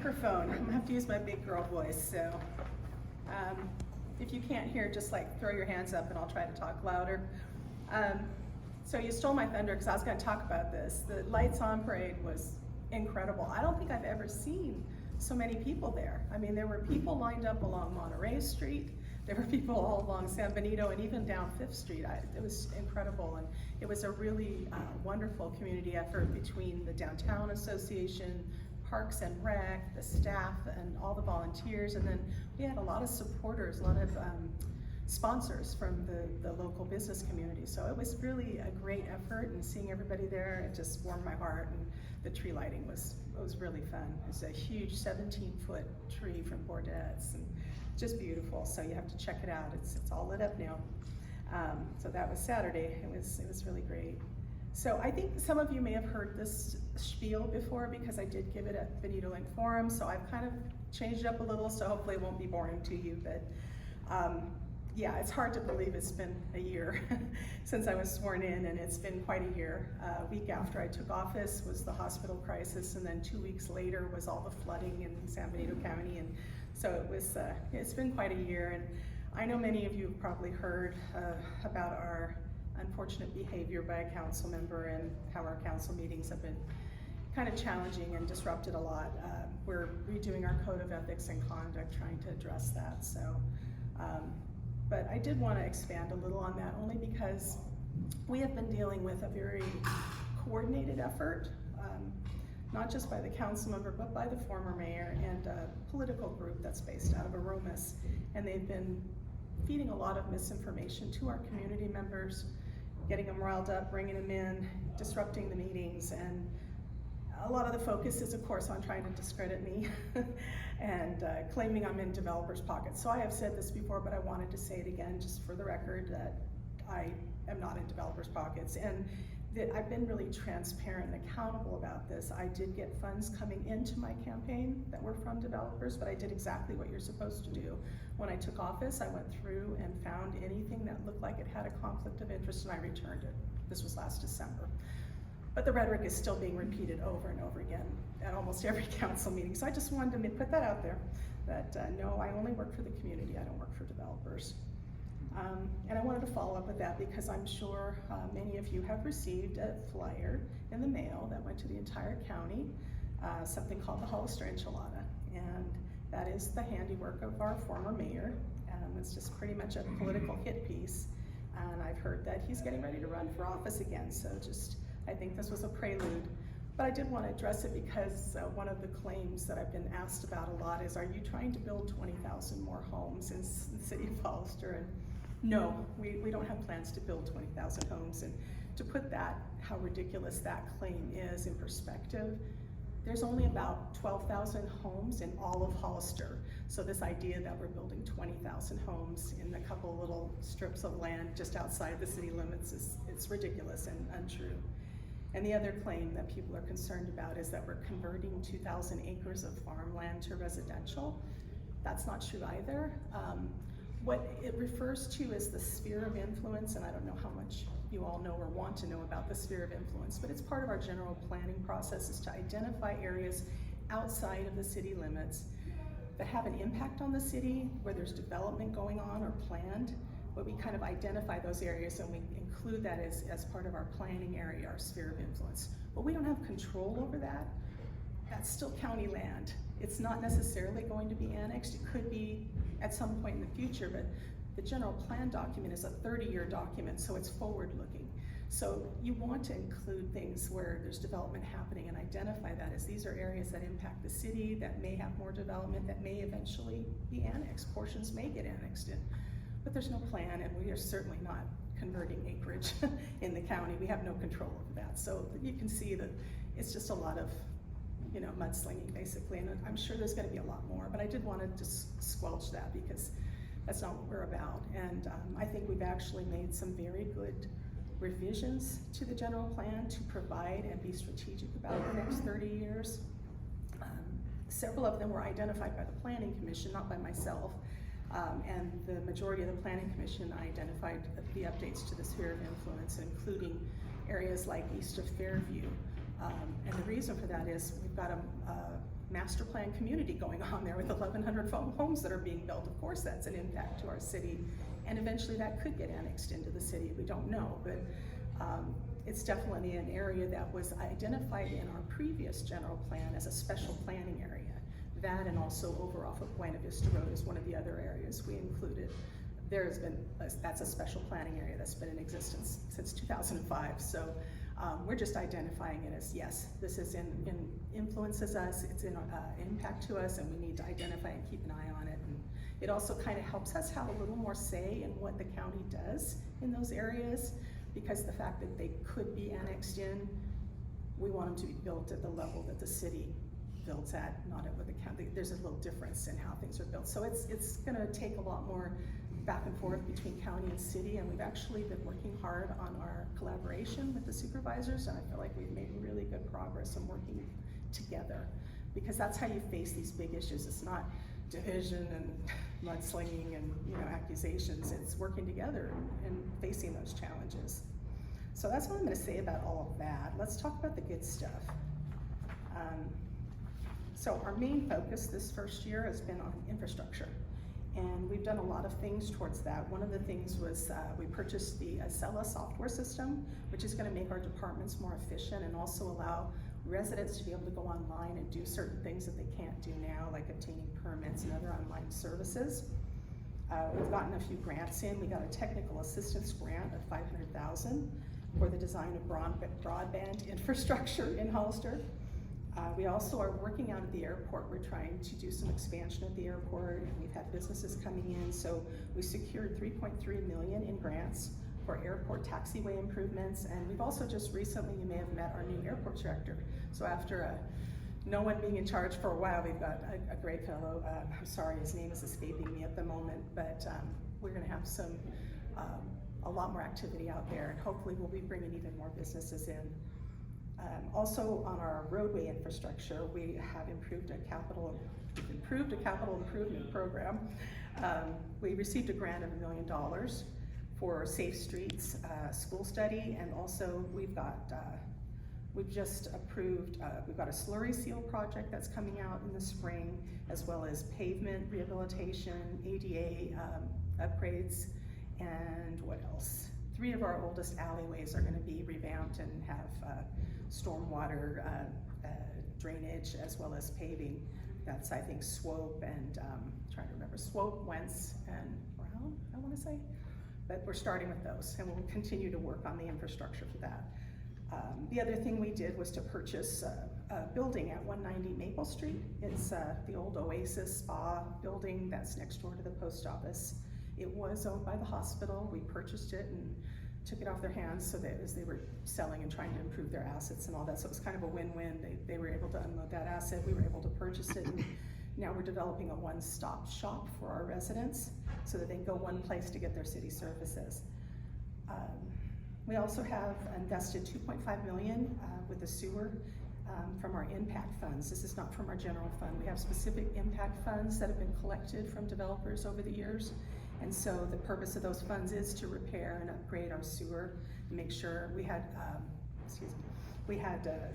microphone. I'm gonna have to use my big girl voice, so if you can't hear, just like throw your hands up and I'll try to talk louder. So you stole my thunder because I was gonna talk about this. The Lights On Parade was incredible. I don't think I've ever seen so many people there. I mean, there were people lined up along Monterey Street. There were people all along San Benito and even down 5th Street. It was incredible, and it was a really wonderful community effort between the Downtown Association, Parks and Rec, the staff, and all the volunteers. And then we had a lot of supporters, a lot of sponsors from the local business community. So it was really a great effort, and seeing everybody there, it just warmed my heart. And the tree lighting was really fun. It's a huge 17-foot tree from Bordeaux, and just beautiful. So you have to check it out. It's all lit up now. So that was Saturday. It was really great. So I think some of you may have heard this spiel before because I did give it at Benito Link Forum. So I've kind of changed it up a little, so hopefully it won't be boring to you. But yeah, it's hard to believe it's been a year since I was sworn in, and it's been quite a year. A week after I took office was the hospital crisis, and then 2 weeks later was all the flooding in San Benito County, and so it was. It's been quite a year, and I know many of you have probably heard about our unfortunate behavior by a council member and how our council meetings have been kind of challenging and disrupted a lot. We're redoing our code of ethics and conduct, trying to address that. So. But I did want to expand a little on that, only because we have been dealing with a very coordinated effort, not just by the council member, but by the former mayor and a political group that's based out of Aromas. And they've been feeding a lot of misinformation to our community members, getting them riled up, bringing them in, disrupting the meetings, and a lot of the focus is, of course, on trying to discredit me and claiming I'm in developers' pockets. So I have said this before, but I wanted to say it again, just for the record, that I am not in developers' pockets, and that I've been really transparent and accountable about this. I did get funds coming into my campaign that were from developers, but I did exactly what you're supposed to do. When I took office, I went through and found anything that looked like it had a conflict of interest, and I returned it. This was last December. But the rhetoric is still being repeated over and over again at almost every council meeting. So I just wanted to put that out there, that no, I only work for the community, I don't work for developers. And I wanted to follow up with that because I'm sure many of you have received a flyer in the mail that went to the entire county, something called the Hollister Enchilada. And that is the handiwork of our former mayor. It's just pretty much a political hit piece. And I've heard that he's getting ready to run for office again, so I think this was a prelude, but I did want to address it because one of the claims that I've been asked about a lot is, are you trying to build 20,000 more homes in the city of Hollister? And no, we don't have plans to build 20,000 homes. And to put that, how ridiculous that claim is in perspective, there's only about 12,000 homes in all of Hollister. So this idea that we're building 20,000 homes in a couple little strips of land just outside the city limits it's ridiculous and untrue. And the other claim that people are concerned about is that we're converting 2,000 acres of farmland to residential. That's not true either. What it refers to is the sphere of influence, and I don't know how much you all know or want to know about the sphere of influence, but it's part of our general planning process is to identify areas outside of the city limits that have an impact on the city, where there's development going on or planned. But we kind of identify those areas and we include that as part of our planning area, our sphere of influence. But we don't have control over that. That's still county land. It's not necessarily going to be annexed. It could be at some point in the future, but the general plan document is a 30-year document, so it's forward-looking. So you want to include things where there's development happening and identify that as these are areas that impact the city, that may have more development, that may eventually be annexed. Portions may get annexed in. But there's no plan, and we are certainly not converting acreage in the county. We have no control over that. So you can see that it's just a lot of, mudslinging basically, and I'm sure there's gonna be a lot more, but I did want to just squelch that because that's not what we're about. And I think we've actually made some very good revisions to the general plan to provide and be strategic about the next 30 years. Several of them were identified by the Planning Commission, not by myself. And the majority of the Planning Commission identified the updates to the sphere of influence, including areas like east of Fairview. And the reason for that is we've got master plan community going on there with 1,100 homes that are being built. Of course, that's an impact to our city, and eventually that could get annexed into the city. We don't know, but it's definitely an area that was identified in our previous general plan as a special planning area. That, and also over off of Buena Vista Road, is one of the other areas we included. That's a special planning area that's been in existence since 2005. So we're just identifying it as, yes, this is influences us, it's an impact to us, and we need to identify and keep an eye on it. And it also kind of helps us have a little more say in what the county does in those areas, because the fact that they could be annexed in, we want them to be built at the level that the city builds at, not at what the county. There's a little difference in how things are built. So it's gonna take a lot more back and forth between county and city, and we've actually been working hard on our collaboration with the supervisors, and I feel like we've made really good progress in working together, because that's how you face these big issues. It's not division and mudslinging and accusations. It's working together and facing those challenges. So that's what I'm going to say about all of that. Let's talk about the good stuff. So our main focus this first year has been on infrastructure, and we've done a lot of things towards that. One of the things was we purchased the Acela software system, which is going to make our departments more efficient and also allow residents to be able to go online and do certain things that they can't do now, like obtaining permits and other online services. We've gotten a few grants in. We got a technical assistance grant of $500,000 for the design of broadband infrastructure in Hollister. We also are working out at the airport. We're trying to do some expansion at the airport, and we've had businesses coming in. So we secured $3.3 million in grants for airport taxiway improvements. And we've also just recently, you may have met our new airport director. So after no one being in charge for a while, we've got a great fellow. I'm sorry, his name is escaping me at the moment, but we're gonna have a lot more activity out there, and hopefully we'll be bringing even more businesses in. Also on our roadway infrastructure, we have improved a capital improvement program. We received a grant of $1 million for Safe Streets school study, and also we've just approved, we've got a slurry seal project that's coming out in the spring, as well as pavement rehabilitation, ADA upgrades, and what else? 3 of our oldest alleyways are going to be revamped and have stormwater drainage, as well as paving. That's, I think, Swope and trying to remember, Swope, Wentz, and Brown, I want to say. But we're starting with those, and we'll continue to work on the infrastructure for that. The other thing we did was to purchase a building at 190 Maple Street. It's the old Oasis Spa building that's next door to the post office. It was owned by the hospital. We purchased it and took it off their hands, so that as they were selling and trying to improve their assets and all that, so it was kind of a win-win. They were able to unload that asset, we were able to purchase it, and now we're developing a one-stop shop for our residents so that they can go one place to get their city services. We also have invested $2.5 million with the sewer from our impact funds. This is not from our general fund. We have specific impact funds that have been collected from developers over the years. And so the purpose of those funds is to repair and upgrade our sewer, and make sure we had,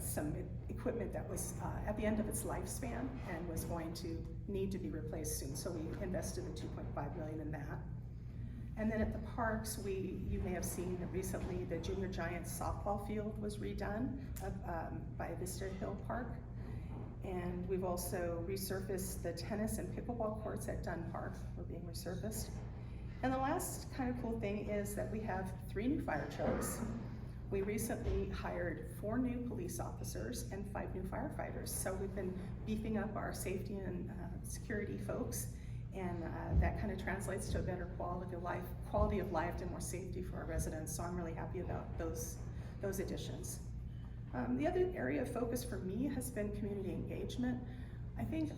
some equipment that was at the end of its lifespan and was going to need to be replaced soon. So we invested the $2.5 million in that. And then at the parks, you may have seen that recently the Junior Giants softball field was redone by Vista Hill Park. And we've also resurfaced the tennis and pickleball courts at Dunn Park. We're being resurfaced. And the last kind of cool thing is that we have 3 new fire trucks. We recently hired 4 new police officers and 5 new firefighters. So we've been beefing up our safety and security folks, and that kind of translates to a better quality of life and more safety for our residents. So I'm really happy about those additions. The other area of focus for me has been community engagement. I think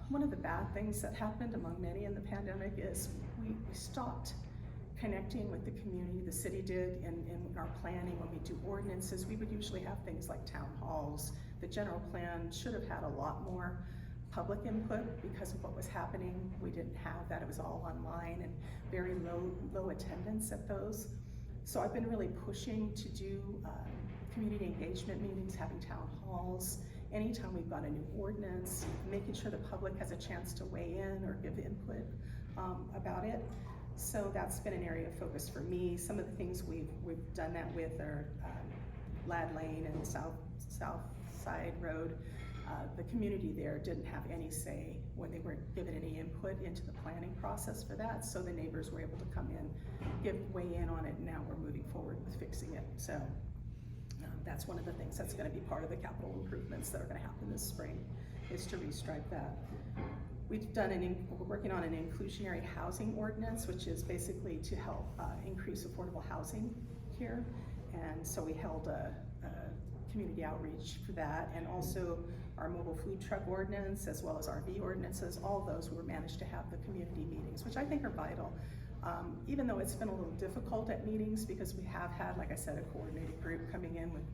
one of the bad things that happened among many in the pandemic is we stopped connecting with the community. The city did in our planning. When we do ordinances, we would usually have things like town halls. The general plan should have had a lot more public input because of what was happening. We didn't have that. It was all online and very low attendance at those. So I've been really pushing to do community engagement meetings, having town halls, anytime we've got a new ordinance, making sure the public has a chance to weigh in or give input about it. So that's been an area of focus for me. Some of the things we've done that with are Lad Lane and South Side Road. The community there didn't have any say when they weren't given any input into the planning process for that, so the neighbors were able to come in, weigh in on it, and now we're moving forward with fixing it. So that's one of the things that's going to be part of the capital improvements that are going to happen this spring, is to restripe that. We're working on an inclusionary housing ordinance, which is basically to help increase affordable housing here. And so we held a community outreach for that, and also our mobile food truck ordinance, as well as RV ordinances. All those we managed to have the community meetings, which I think are vital. Even though it's been a little difficult at meetings, because we have had, like I said, a coordinated group coming in with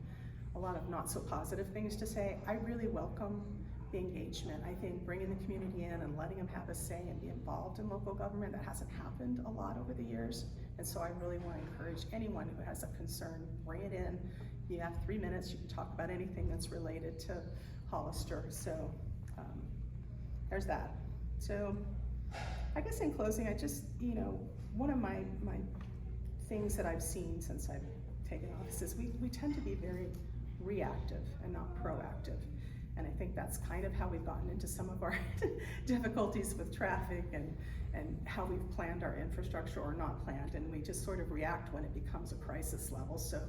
a lot of not so positive things to say, I really welcome the engagement. I think bringing the community in and letting them have a say and be involved in local government, that hasn't happened a lot over the years. And so I really want to encourage anyone who has a concern, bring it in. You have 3 minutes, you can talk about anything that's related to Hollister. So there's that. So I guess in closing, I just, one of my things that I've seen since I've taken office is we tend to be very reactive and not proactive. And I think that's kind of how we've gotten into some of our difficulties with traffic and how we've planned our infrastructure or not planned, and we just sort of react when it becomes a crisis level. So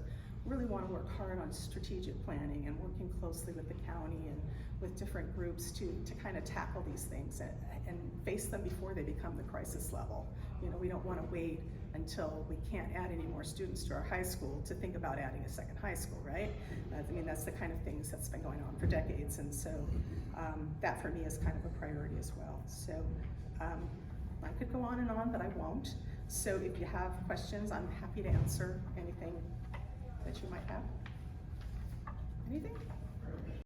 really want to work hard on strategic planning and working closely with the county and with different groups to kind of tackle these things and face them before they become the crisis level. We don't want to wait until we can't add any more students to our high school to think about adding a second high school, right? That's the kind of things that's been going on for decades, and so that for me is kind of a priority as well. So I could go on and on, but I won't. So if you have questions, I'm happy to answer anything that you might have. Anything?